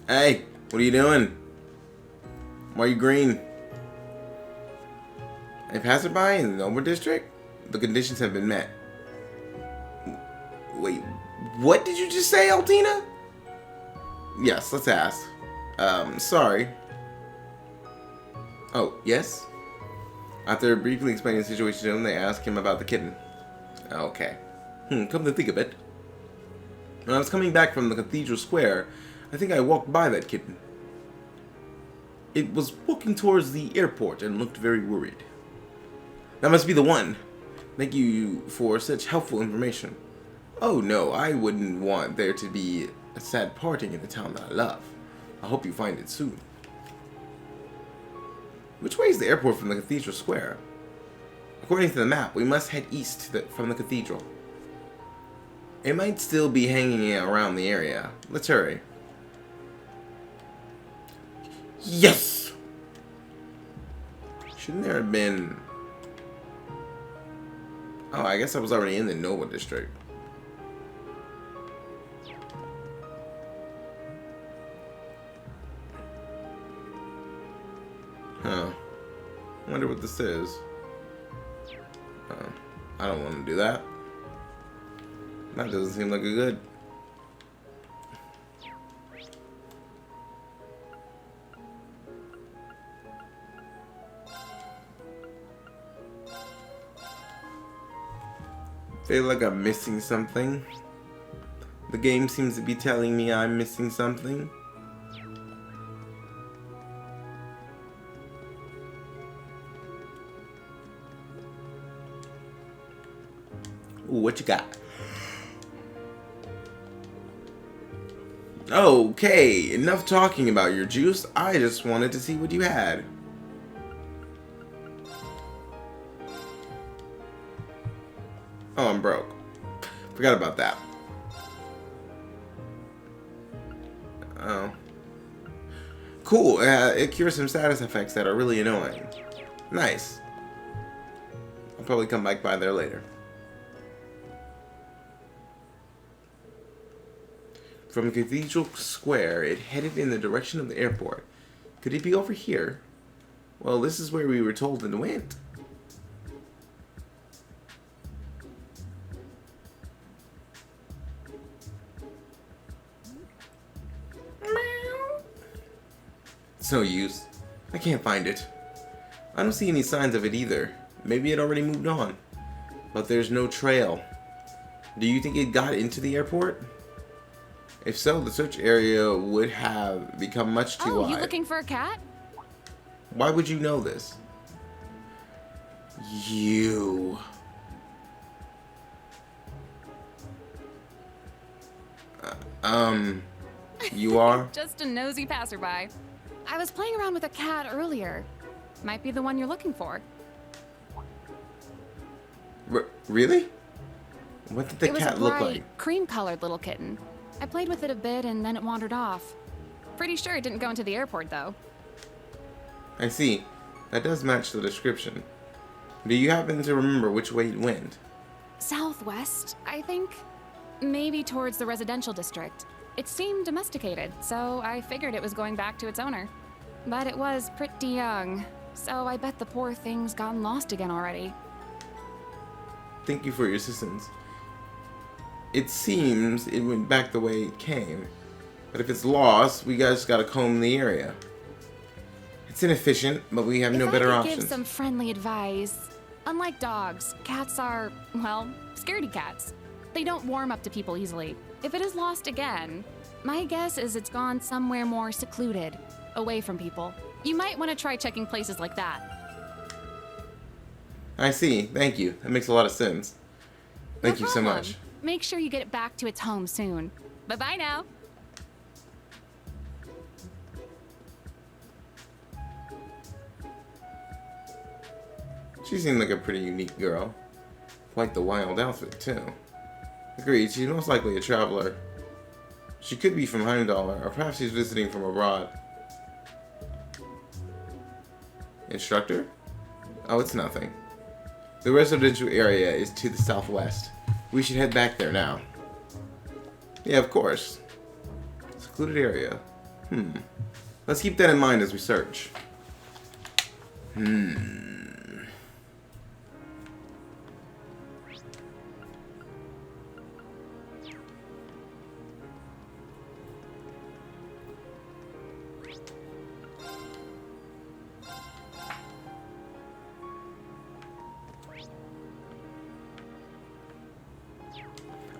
Hey, what are you doing? Why are you green? A passerby in the Nova District? The conditions have been met. Wait, what did you just say, Altina? Yes, let's ask. Sorry. Oh, yes? After briefly explaining the situation to him, they asked him about the kitten. Okay. Come to think of it. When I was coming back from the Cathedral Square, I think I walked by that kitten. It was walking towards the airport and looked very worried. That must be the one. Thank you for such helpful information. Oh no, I wouldn't want there to be a sad parting in the town that I love. I hope you find it soon. Which way is the airport from the Cathedral Square? According to the map, we must head east from the cathedral. It might still be hanging around the area. Let's hurry. Yes! Shouldn't there have been... Oh, I guess I was already in the Nova district. Huh. I wonder what this is. I don't want to do that. That doesn't seem like a good... Feel like I'm missing something. The game seems to be telling me I'm missing something. Ooh, what you got? Okay, enough talking about your juice. I just wanted to see what you had. Oh, I'm broke. Forgot about that. Oh. Cool. It cures some status effects that are really annoying. Nice. I'll probably come back by there later. From Cathedral Square, it headed in the direction of the airport. Could it be over here? Well, this is where we were told it went. It's no use. I can't find it. I don't see any signs of it either. Maybe it already moved on. But there's no trail. Do you think it got into the airport? If so, the search area would have become much too wide. Oh, you looking for a cat? Why would you know this? You... You are? Just a nosy passerby. I was playing around with a cat earlier. Might be the one you're looking for. Really? What did the cat look like? It was a bright, cream-colored little kitten. I played with it a bit and then it wandered off. Pretty sure it didn't go into the airport, though. I see. That does match the description. Do you happen to remember which way it went? Southwest, I think. Maybe towards the residential district. It seemed domesticated, so I figured it was going back to its owner. But it was pretty young, so I bet the poor thing's gotten lost again already. Thank you for your assistance. It seems it went back the way it came. But if it's lost, we guys gotta comb the area. It's inefficient, but we have no better If I options. could give some friendly advice. Unlike dogs, cats are, well, scaredy cats. They don't warm up to people easily. If it is lost again, my guess is it's gone somewhere more secluded, away from people. You might want to try checking places like that. I see. Thank you. That makes a lot of sense. Thank you so problem. much. Make sure you get it back to its home soon. Bye-bye now. She seemed like a pretty unique girl. Quite the wild outfit, too. Agreed, she's most likely a traveler. She could be from Heimdall, or perhaps she's visiting from abroad. Instructor? Oh, it's nothing. The residential area is to the southwest. We should head back there now. Yeah, of course. Secluded area. Let's keep that in mind as we search.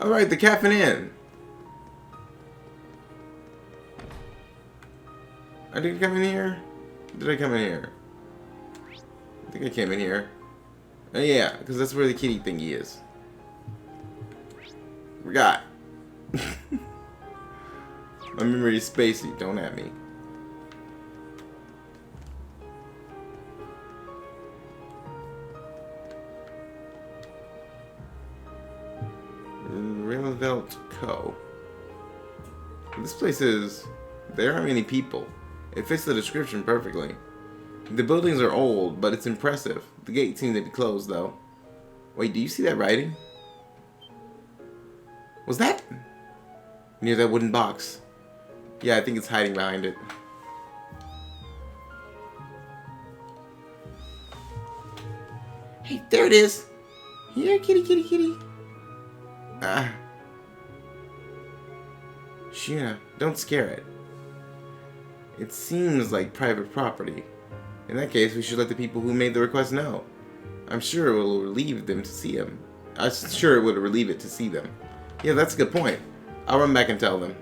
Alright, the Caffeine Inn. I didn't come in here? Did I come in here? I think I came in here. Oh yeah, because that's where the kitty thingy is. Forgot. My memory is spacey, don't at me. Railvelt Co. This place is... There aren't many people. It fits the description perfectly. The buildings are old, but it's impressive. The gate seemed to be closed, though. Wait, do you see that writing? Was that near that wooden box? Yeah, I think it's hiding behind it. Hey, there it is. Here, kitty, kitty, kitty. Ah. Shuna, don't scare it. It seems like private property. In that case, we should let the people who made the request know. I'm sure it will relieve them to see him. I'm sure it would relieve it to see them. Yeah, that's a good point. I'll run back and tell them.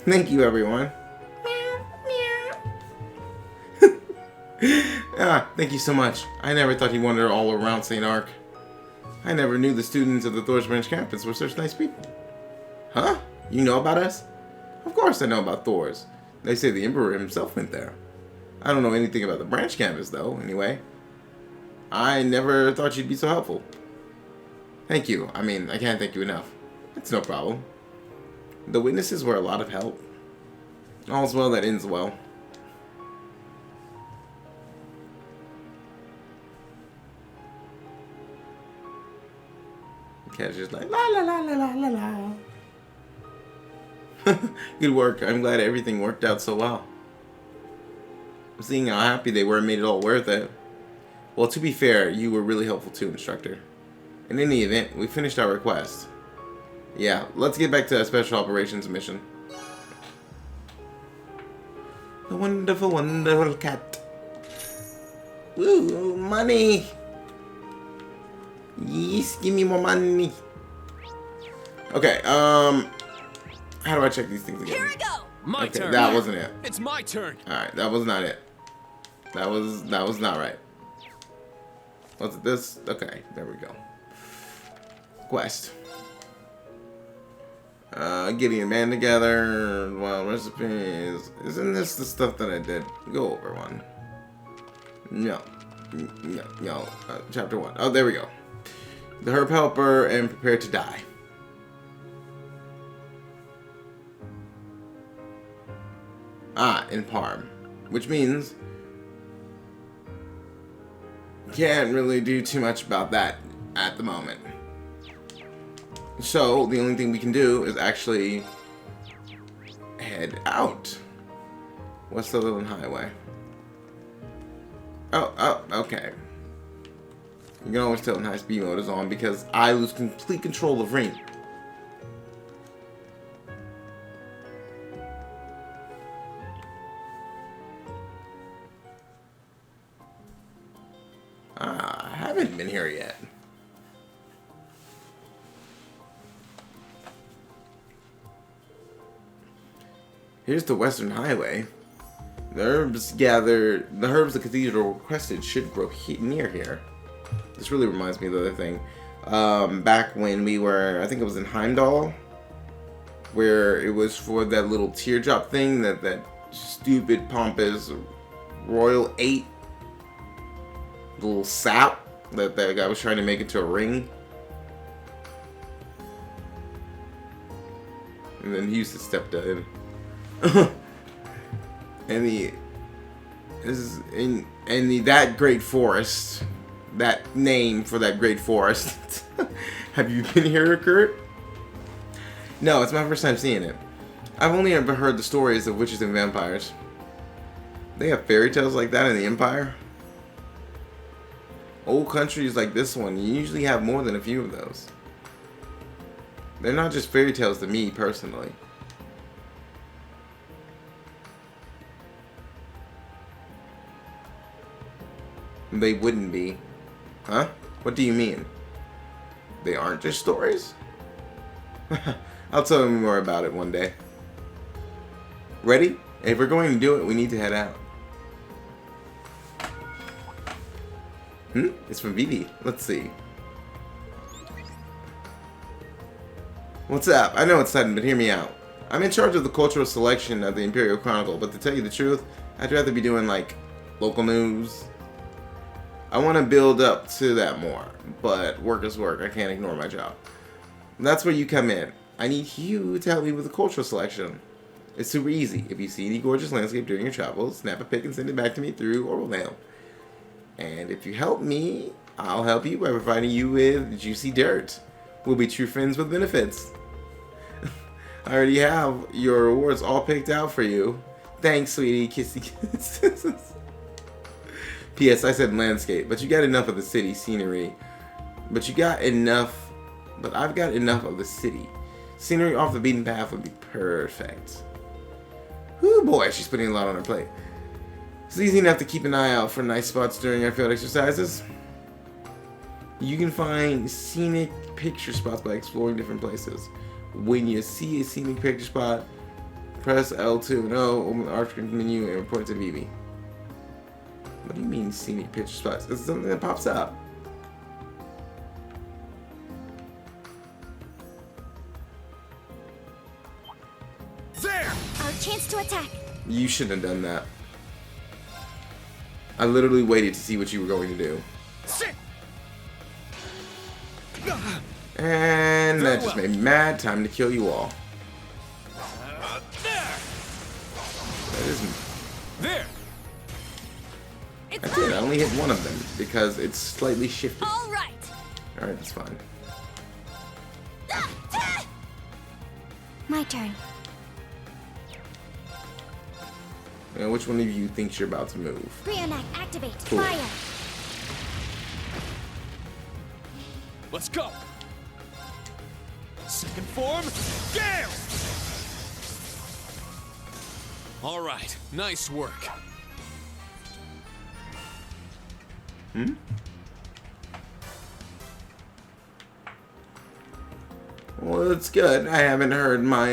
Thank you, everyone. Thank you so much. I never thought you wandered all around Saint-Arkh. I never knew the students of the Thor's Branch campus were such nice people. Huh? You know about us? Of course I know about Thor's. They say the Emperor himself went there. I don't know anything about the branch campus, though, anyway. I never thought you'd be so helpful. Thank you. I mean, I can't thank you enough. It's no problem. The witnesses were a lot of help. All's well that ends well. Cat's just like, la la la la la la la. Good work. I'm glad everything worked out so well. Seeing how happy they were made it all worth it. Well, to be fair, you were really helpful too, instructor. In any event, we finished our request. Yeah, let's get back to a special operations mission. The wonderful, wonderful cat. Woo, money! Yes, give me more money. Okay, how do I check these things again? Here I go. My Okay, turn. that wasn't it. It's my turn. Alright, that was not it. That was not right. Was it this? Okay, there we go. Quest. Getting a man together, wild recipes. Isn't this the stuff that I did? Go over one. No. No. Chapter 1. Oh, there we go. The herb helper and prepare to die. In Parm. Which means can't really do too much about that at the moment. So, the only thing we can do is actually head out. West Sutherland Highway. Oh, okay. You can always tell when high speed mode is on because I lose complete control of Ring. I haven't been here yet. Here's the Western Highway. The herbs the cathedral requested should grow near here. This really reminds me of the other thing. Back when we were, I think it was in Heimdall, where it was for that little teardrop thing that stupid, pompous royal ate. The little sap that guy was trying to make into a ring. And then he used to step in. and that great forest, that name for that great forest. Have you been here, Kurt? No, it's my first time seeing it. I've only ever heard the stories of witches and vampires. They have fairy tales like that in the Empire. Old countries like this one, you usually have more than a few of those. They're not just fairy tales to me, personally. They wouldn't be. Huh? What do you mean? They aren't just stories? I'll tell you more about it one day. Ready? If we're going to do it, we need to head out. It's from Vivi. Let's see. What's up? I know it's sudden, but hear me out. I'm in charge of the cultural selection of the Imperial Chronicle, but to tell you the truth, I'd rather be doing like local news. I want to build up to that more, but work is work. I can't ignore my job. That's where you come in. I need you to help me with the cultural selection. It's super easy. If you see any gorgeous landscape during your travels, snap a pic and send it back to me through oral mail. And if you help me, I'll help you by providing you with juicy dirt. We'll be true friends with benefits. I already have your rewards all picked out for you. Thanks, sweetie. Kissy kisses. P.S. I said landscape, but you got enough of the city scenery. But I've got enough of the city. Scenery off the beaten path would be perfect. Ooh boy, she's putting a lot on her plate. It's easy enough to keep an eye out for nice spots during our field exercises. You can find scenic picture spots by exploring different places. When you see a scenic picture spot, press L2 and O, open the Arch menu, and report to Vivi. What do you mean scenic picture spots? It's something that pops up. There! Our chance to attack. You shouldn't have done that. I literally waited to see what you were going to do. Sit. And that just made me mad. Time to kill you all. That isn't. There. I did. I only hit one of them because it's slightly shifted. All right. All right, that's fine. My turn. Now, which one of you thinks you're about to move? Brionac, activate. Cool. Fire. Let's go. Second form, Gale! All right, nice work. Hmm? Well, that's good. I haven't heard my,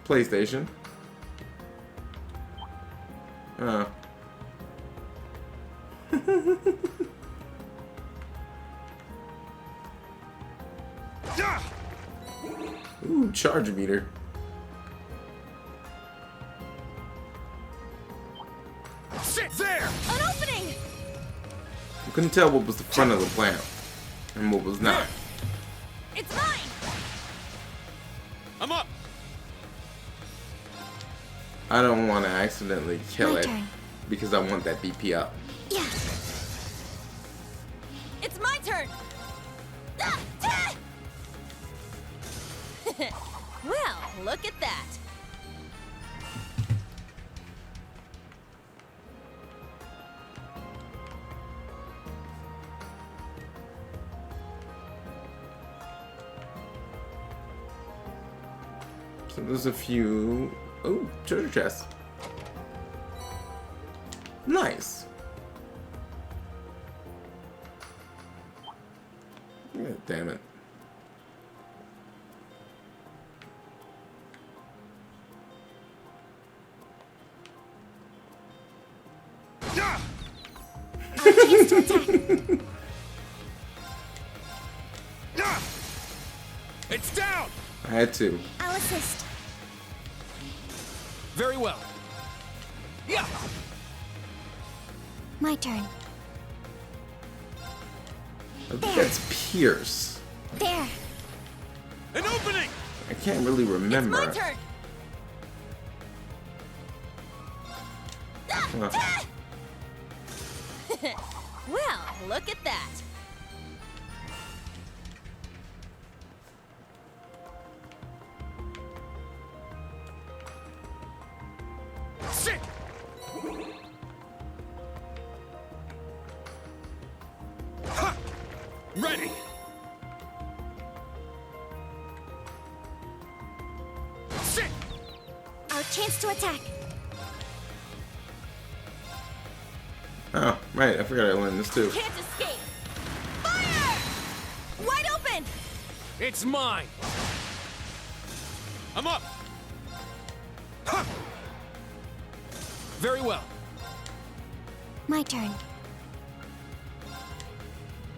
PlayStation. Ooh, charge meter. Sit there. An opening. I couldn't tell what was the front of the plant and what was not. It's mine. I'm up. I don't want to accidentally kill My it turn. because I want that BP up. Yeah. It's my turn. Well, look at that. So there's a few. Oh, treasure chest. Nice. God damn it. Our chance to attack. It's down. I had to. I'll assist. Very well. Yeah. My turn. I think that's Pierce. There. An opening. I can't really remember. My turn. Huh. Well, look at that. Sit. Ha! Ready. Sit. Our chance to attack. Oh, right. I forgot I learned this too. Can't escape. Fire! Wide open. It's mine. I'm up. Ha! Very well. My turn.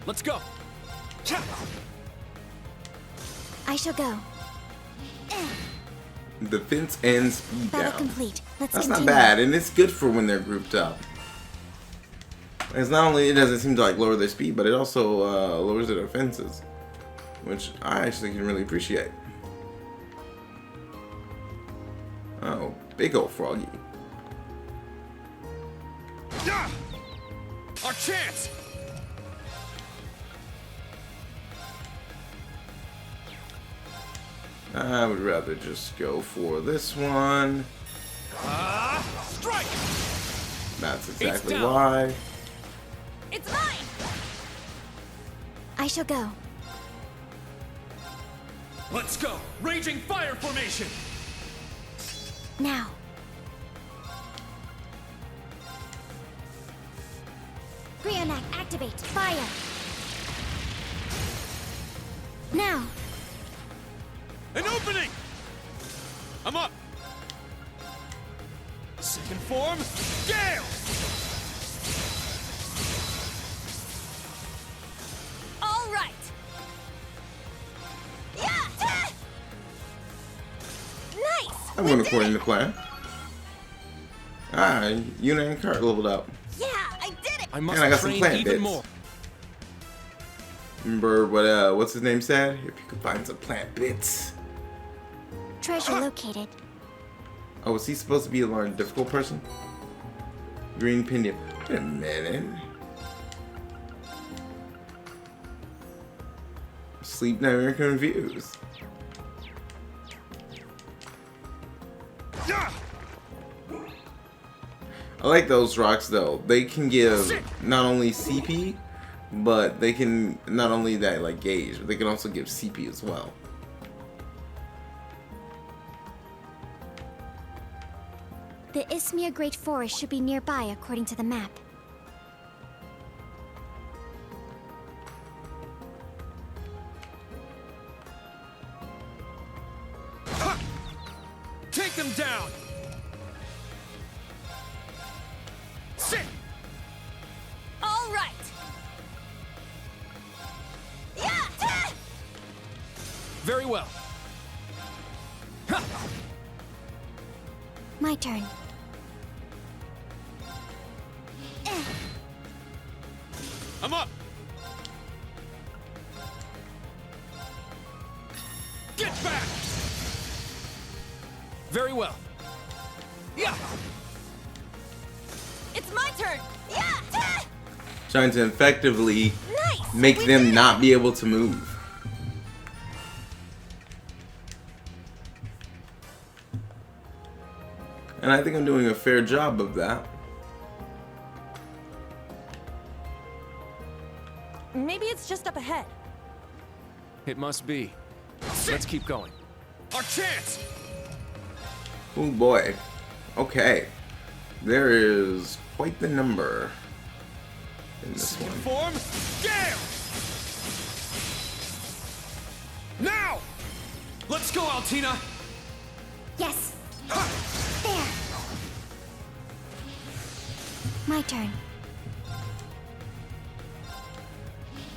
Let's go. Cha! I shall go. Defense and speed Battle down. complete. Let's That's continue. not bad, and it's good for when they're grouped up. It's not only it doesn't seem to like lower their speed, but it also lowers their defenses, which I actually can really appreciate. Oh, big old froggy. Yeah! Our chance! I would rather just go for this one. Strike! That's exactly down. why. It's mine! I shall go. Let's go! Raging fire formation! Now. Brionac, activate. Fire. Now. An opening! I'm up! Second form, Gale! All right! Yeah! Nice! I went according to plan. Ah, Yuna and Kurt leveled up. Yeah, I did it! I must And I got some train plant even bits. more. Remember what's his name said? If you could find some plant bits. Treasure located. Oh, was he supposed to be a more difficult person? Green Pinion. Wait a minute. Sleep never confused. I like those rocks though. They can give not only CP, but they can not only that like gauge, but they can also give CP as well. The Ismir Great Forest should be nearby according to the map. Take them down! Sit! All right! Yeah! Very well. My turn. I'm up! Get back! Very well. Yeah! It's my turn! Yeah! Trying to effectively Nice! make We them did it! not be able to move. And I think I'm doing a fair job of that. Maybe it's just up ahead. It must be. Let's keep going. Our chance! Oh boy. Okay. There is quite the number in this Second one. form, Gale! Now! Let's go, Altina! Yes. There. My turn.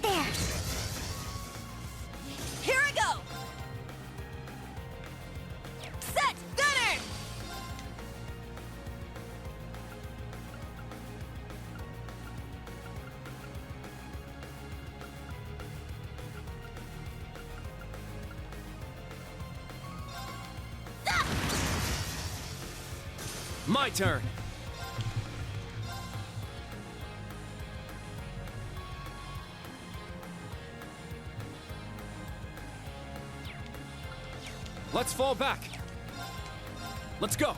There. Here I go! Set! Gunner! My turn. Let's fall back. Let's go.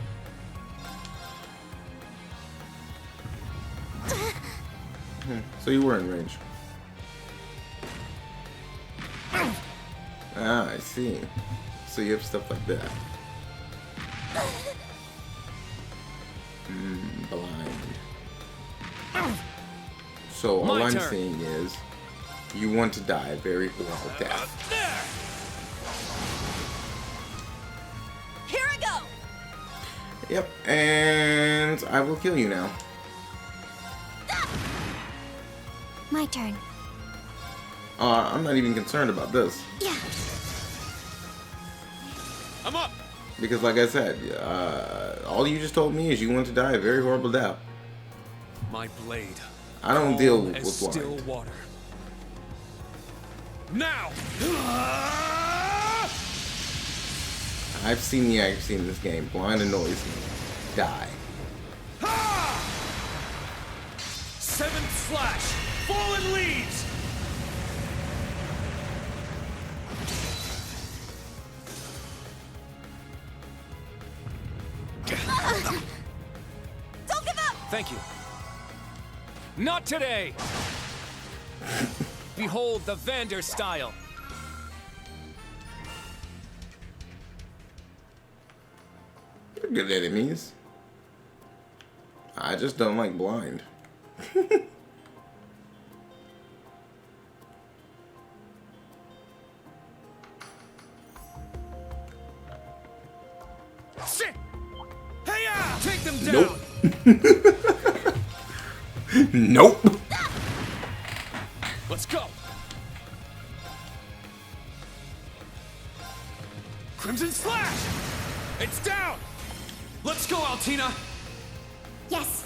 So you were in range. Ah, I see. So you have stuff like that. Blind. So all My I'm turn. saying is, you want to die a very horrible death. Here I go! Yep, and I will kill you now. My turn. I'm not even concerned about this. Yeah. I'm up. Because like I said, all you just told me is you want to die a very horrible death. My blade. I don't deal calm with as blind. still water. Now. I've seen the accuracy in this game. Blind and noisy. Die. Seventh slash. Fallen leaves. Don't give up! Thank you. Not today! Behold the Vander style. They're good enemies. I just don't like blind. Shit! Hey-ya! Take them down! Nope. Nope. Let's go! Crimson Slash! It's down! Let's go, Altina! Yes.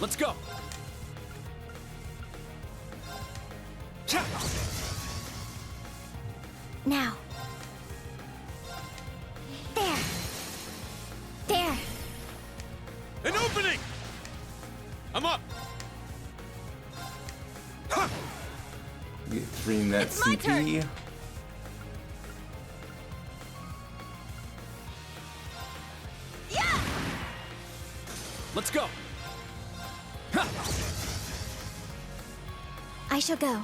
Let's go! Now. There. There. An opening! I'm up! Get three in that It's my CP. turn. Yeah! Let's go. I shall go.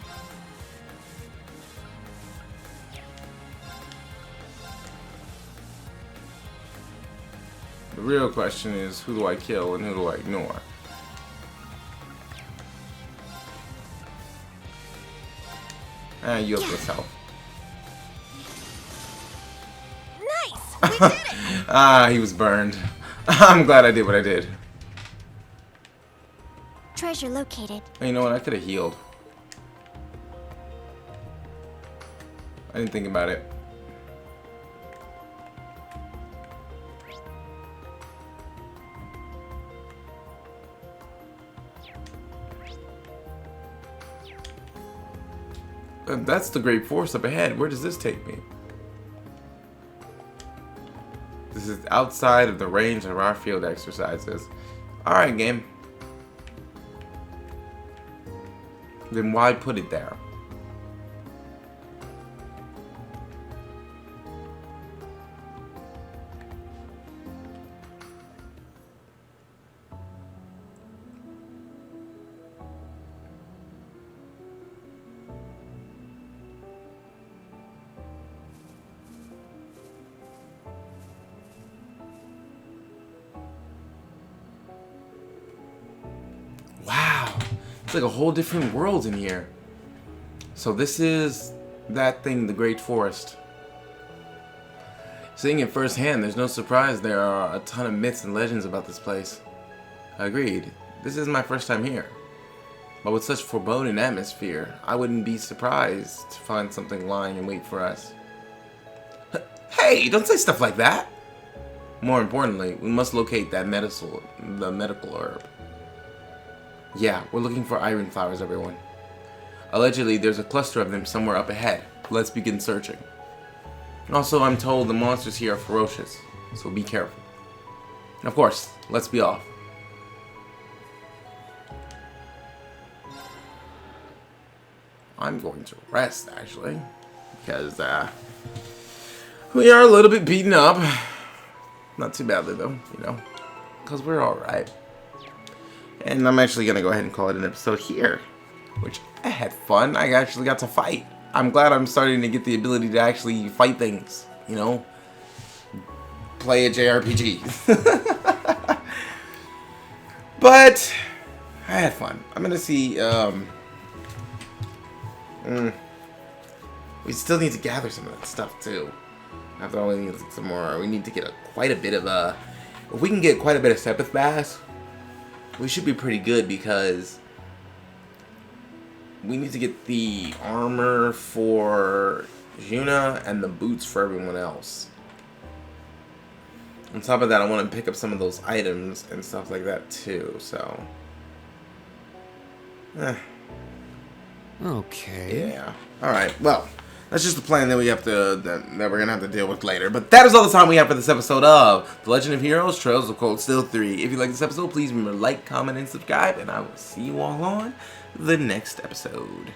The real question is, who do I kill and who do I ignore? You up yourself. Nice! We did it! Ah, he was burned. I'm glad I did what I did. Treasure located. You know what? I could have healed. I didn't think about it. That's the Great Forest up ahead. Where does this take me? This is outside of the range of our field exercises. Alright, game. Then why put it there? Wow, it's like a whole different world in here. So this is that thing, the Great Forest. Seeing it firsthand, there's no surprise there are a ton of myths and legends about this place. Agreed, this is my first time here. But with such foreboding atmosphere, I wouldn't be surprised to find something lying in wait for us. Hey, don't say stuff like that! More importantly, we must locate that the medical herb. Yeah, we're looking for iron flowers, everyone. Allegedly, there's a cluster of them somewhere up ahead. Let's begin searching. Also, I'm told the monsters here are ferocious, so be careful. And of course, let's be off. I'm going to rest, actually, because we are a little bit beaten up. Not too badly, though, you know, because we're alright. And I'm actually going to go ahead and call it an episode here, which I had fun. I actually got to fight. I'm glad I'm starting to get the ability to actually fight things, you know, play a JRPG. But I had fun. I'm going to see, we still need to gather some of that stuff too. After all, we need some more. We need to get quite a bit of if we can get quite a bit of Sepith Bass, we should be pretty good, because we need to get the armor for Juna and the boots for everyone else. On top of that, I want to pick up some of those items and stuff like that too, so... Okay. Yeah. Alright, well, that's just the plan that we have to that we're gonna have to deal with later. But that is all the time we have for this episode of The Legend of Heroes Trails of Cold Steel 3. If you like this episode, please remember to like, comment, and subscribe, and I will see you all on the next episode.